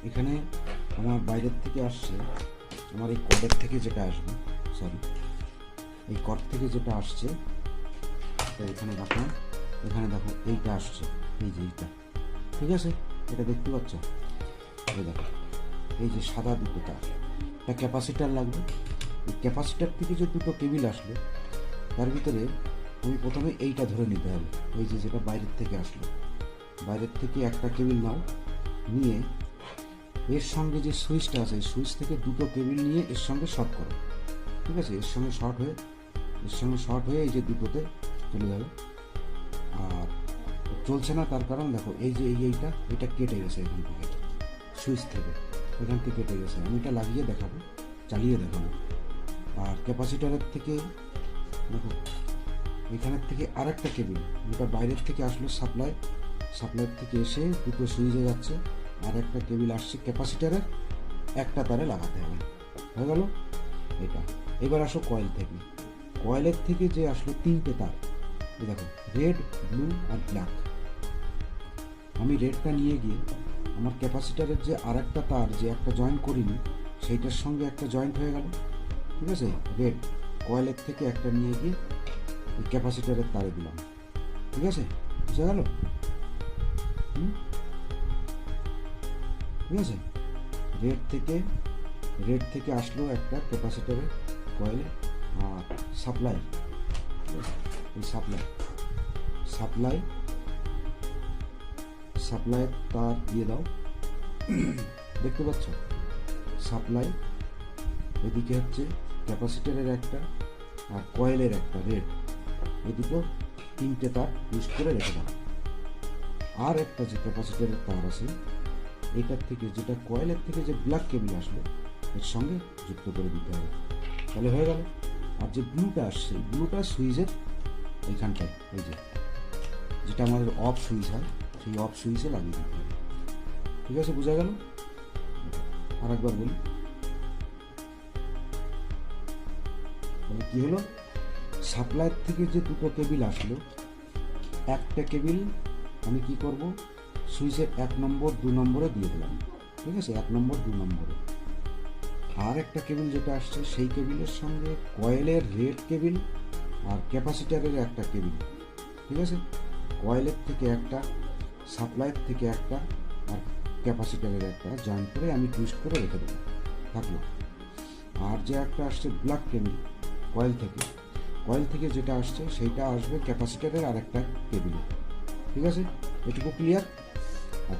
এখানে আমার বাইরের থেকে আসছে, আমার এই কর্ডের থেকে যেটা আসবে, এই কর্ড থেকে যেটা আসছে, এখানে দেখো, এইটা আসছে, এই যে এইটা, ঠিক আছে, এটা দেখতে পাচ্ছ, এই দেখো, এই যে সাদা দুটো তার, একটা ক্যাপাসিটার লাগবে। এই ক্যাপাসিটার থেকে যে দুটো কেবিল আসলো, তার ভিতরে আমি প্রথমে এইটা ধরে নিতে হবে, এই যে যেটা বাইরের থেকে আসলো, বাইরের থেকে একটা কেবিল নাও, নিয়ে এর সঙ্গে যে সুইচটা আছে, এই সুইচ থেকে দুটো কেবিল নিয়ে এর সঙ্গে শর্ট করো, ঠিক আছে, এর সঙ্গে শর্ট হয়ে এই যে দুটোতে চলে যাবে। আর চলছে না, তার কারণ দেখো, এই যে এইটা কেটে গেছে এখান থেকে, সুইচ থেকে এখান থেকে কেটে গেছে। আমি এটা লাগিয়ে দেখাবো, চালিয়ে দেখাবো। আর ক্যাপাসিটারের থেকে দেখো, এখানের থেকে আরেকটা কেবিল, যেটা বাইরের থেকে আসলো, সাপ্লাইয়ের থেকে এসে দুটো সুইচে যাচ্ছে, আর একটা কেবিল আসছে ক্যাপাসিটারের একটা তারে লাগাতে হবে, হয়ে গেল এটা। এবার আসো কয়েলের থেকে যে আসলো তিনটে তার, এই দেখো, রেড, ব্লু আর ব্ল্যাক। আমি রেডটা নিয়ে গিয়ে আমার ক্যাপাসিটারের যে আর একটা তার, যে একটা জয়েন্ট করিনি, সেইটার সঙ্গে একটা জয়েন্ট হয়ে গেল, ঠিক আছে। রেড কয়েলের থেকে একটা নিয়ে গিয়ে ওই ক্যাপাসিটারের তারে দিলাম, ঠিক আছে, বুঝা গেল? ঠিক আছে, রেড থেকে আসলো একটা ক্যাপাসিটারের কয়েলে, আর এই সাপ্লাই তার দিয়ে দাও, দেখতে পাচ্ছ, সাপ্লাই এদিকে হচ্ছে ক্যাপাসিটারের একটা আর কয়েলের একটা, রেড, এই দুটো তিনটে তার ইউজ করে রেখে দাও। আর একটা যে ক্যাপাসিটারের তার আছে, এটার থেকে, যেটা কয়েলের থেকে যে ব্ল্যাক কেবিল আসলো, এর সঙ্গে যুক্ত করে দিতে হবে, তাহলে হয়ে গেল। আর যে ব্লুটা আসছে, ব্লুটা সুইচের এইখানটায়, এই যে যেটা আমাদের অফ সুইচ হয়, সেই অফ সুইচে লাগিয়ে দিতে হবে, ঠিক আছে, বোঝা গেল? আর একবার বলি, তাহলে কী হলো, সাপ্লাইয়ের থেকে যে দুটো কেবিল আসলো, একটা কেবিল আমি কি করব, সুইচের 1 নম্বর 2 নম্বরে দিয়ে দিলাম, ঠিক আছে, 1 নম্বর 2 নম্বরে। আর একটা কেবিল যেটা আসছে, সেই কেবিলের সঙ্গে কয়েলের রেড কেবিল আর ক্যাপাসিটারের একটা কেবিল, ঠিক আছে, কয়েলের থেকে একটা, সাপ্লাইয়ের থেকে একটা, আর ক্যাপাসিটারের একটা জয়েন্ট করে আমি টুইস্ট করে রেখে দেবো, থাকলো। আর যে একটা আসছে ব্ল্যাক কেবিল, কয়েল থেকে যেটা আসছে সেইটা আসবে ক্যাপাসিটারের আর একটা কেবিলে, ঠিক আছে, এটুকু ক্লিয়ার?